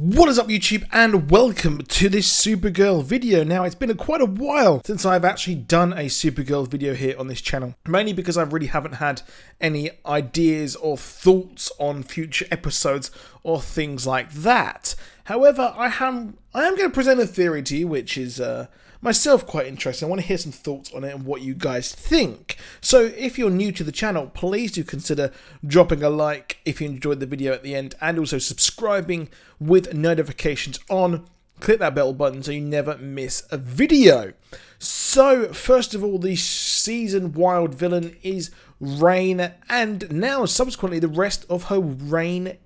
What is up YouTube, and welcome to this Supergirl video. Now, it's been quite a while since I've actually done a Supergirl video here on this channel, mainly because I really haven't had any ideas or thoughts on future episodes or things like that. However, I am going to present a theory to you, which is myself quite interesting. I want to hear some thoughts on it and what you guys think. So if you're new to the channel, please do consider dropping a like if you enjoyed the video at the end, and also subscribing with notifications on. Click that bell button so you never miss a video. So first of all, the season wild villain is Rain, and now subsequently the rest of her Rain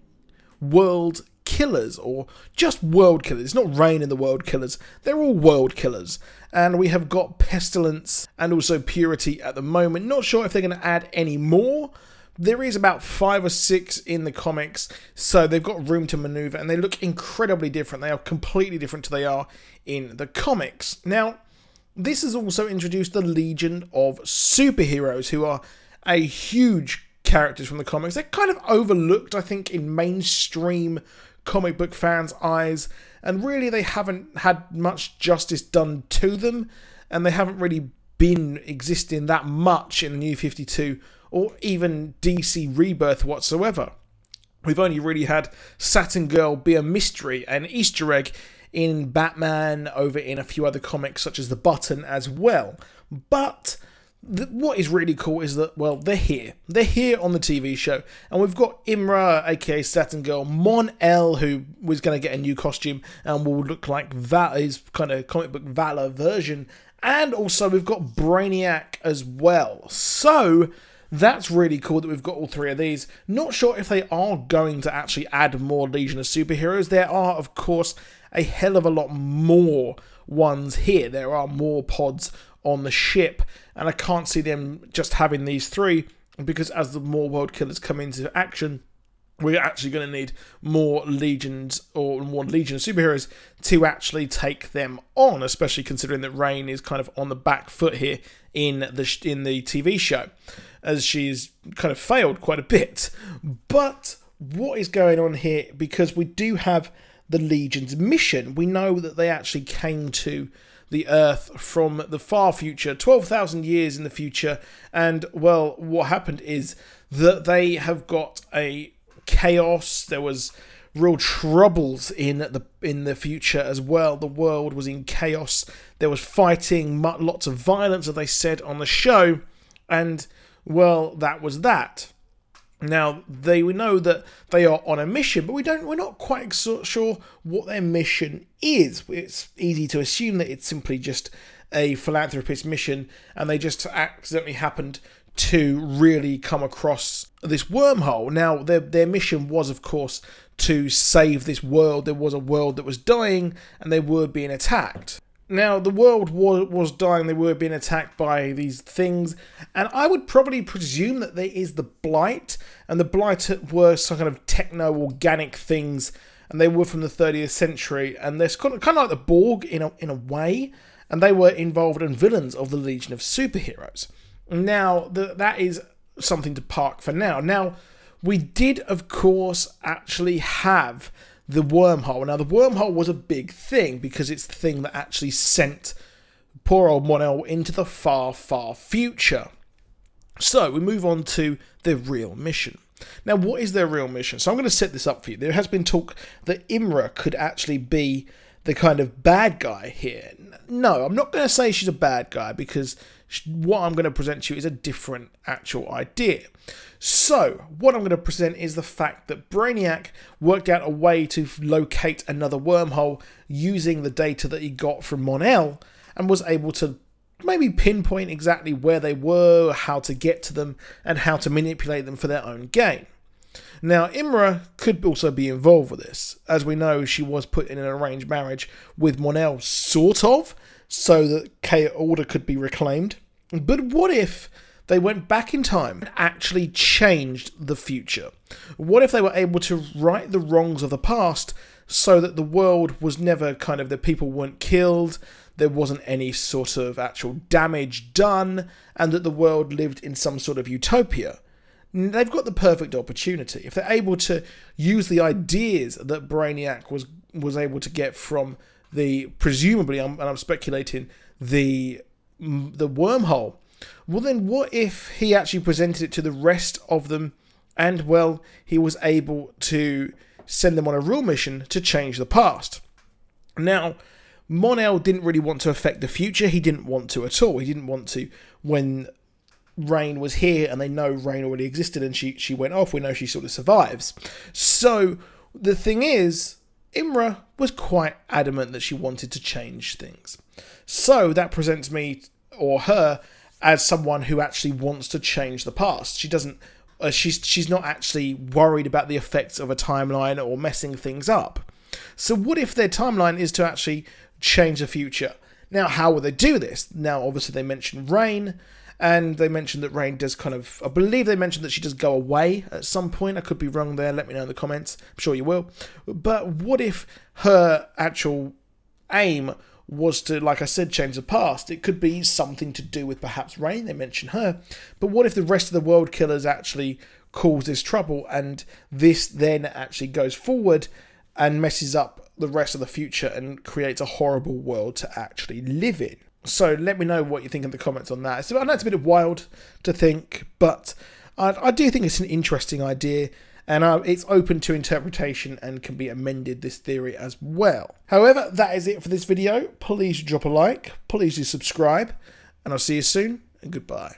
world killers, or just world killers. It's not Rain and the world killers, they're all world killers. And we have got Pestilence and also Purity at the moment. Not sure if they're going to add any more. There is about 5 or 6 in the comics, so they've got room to maneuver, and they look incredibly different. They are completely different to they are in the comics. Now, this has also introduced the Legion of Superheroes, who are a huge characters from the comics. They're kind of overlooked, I think, in mainstream comic book fans' eyes, and really they haven't had much justice done to them, and they haven't really been existing that much in the New 52 or even DC Rebirth whatsoever. We've only really had Saturn Girl be a mystery, an Easter egg in Batman, over in a few other comics such as The Button as well. But what is really cool is that, well, they're here. They're here on the TV show. And we've got Imra, aka Saturn Girl, Mon, who was going to get a new costume and will look like his kind of comic book Valor version. And also we've got Brainiac as well. So that's really cool that we've got all 3 of these. Not sure if they are going to actually add more Legion of Superheroes. There are, of course, a hell of a lot more ones here. There are more pods on the ship, and I can't see them just having these 3, because as the more world killers come into action, we're actually going to need more legions, or more Legion of Superheroes to actually take them on, especially considering that Rain is kind of on the back foot here in the TV show, as she's kind of failed quite a bit. But what is going on here, because we do have the Legion's mission. We know that they actually came to the Earth from the far future, 12,000 years in the future, and, well, what happened is that they have got a chaos. There was real troubles in the future as well. The world was in chaos. There was fighting, lots of violence, as they said on the show, and, well, that was that. Now, we know that they are on a mission, but we're not quite sure what their mission is. It's easy to assume that it's simply just a philanthropist mission, and they just accidentally happened to really come across this wormhole. Now, their mission was, of course, to save this world. There was a world that was dying, and they were being attacked. Now, the world was dying, they were being attacked by these things, and I would probably presume that there is the Blight, and the Blight were some kind of techno-organic things, and they were from the 30th century, and they're kind of like the Borg in a way, and they were involved in villains of the Legion of Superheroes. Now, that is something to park for now. Now, we did, of course, actually have the wormhole. Now, the wormhole was a big thing because it's the thing that actually sent poor old Mon into the far, far future. So, we move on to their real mission. Now, what is their real mission? So, I'm going to set this up for you. There has been talk that Imra could actually be the kind of bad guy here. No, I'm not going to say she's a bad guy, because what I'm going to present to you is a different actual idea. So, what I'm going to present is the fact that Brainiac worked out a way to locate another wormhole using the data that he got from Mon, and was able to maybe pinpoint exactly where they were, how to get to them, and how to manipulate them for their own gain. Now, Imra could also be involved with this. As we know, she was put in an arranged marriage with Mon, sort of, so that order could be reclaimed. But what if they went back in time and actually changed the future? What if they were able to right the wrongs of the past so that the world was never kind of, the people weren't killed, there wasn't any sort of actual damage done, and that the world lived in some sort of utopia? They've got the perfect opportunity. If they're able to use the ideas that Brainiac was able to get from the, presumably, and I'm speculating, the wormhole. Well, then what if he actually presented it to the rest of them, and, well, he was able to send them on a real mission to change the past? Now, Mon didn't really want to affect the future. He didn't want to at all. He didn't want to when Rain was here and they know Rain already existed and she went off. We know she sort of survives. So the thing is, Imra was quite adamant that she wanted to change things. So that presents me, or her, as someone who actually wants to change the past. She doesn't. She's not actually worried about the effects of a timeline or messing things up. So what if their timeline is to actually change the future? Now, how will they do this? Now, obviously, they mentioned Rain, and they mentioned that Rain does kind of, I believe they mentioned that she does go away at some point. I could be wrong there. Let me know in the comments. I'm sure you will. But what if her actual aim was to, like I said, change the past? It could be something to do with perhaps Rain. They mention her. But what if the rest of the world killers actually cause this trouble, and this then actually goes forward and messes up the rest of the future and creates a horrible world to actually live in? So let me know what you think in the comments on that. So I know it's a bit wild to think, but I do think it's an interesting idea, and it's open to interpretation and can be amended, this theory, as well. However, that is it for this video. Please drop a like, please do subscribe, and I'll see you soon, and goodbye.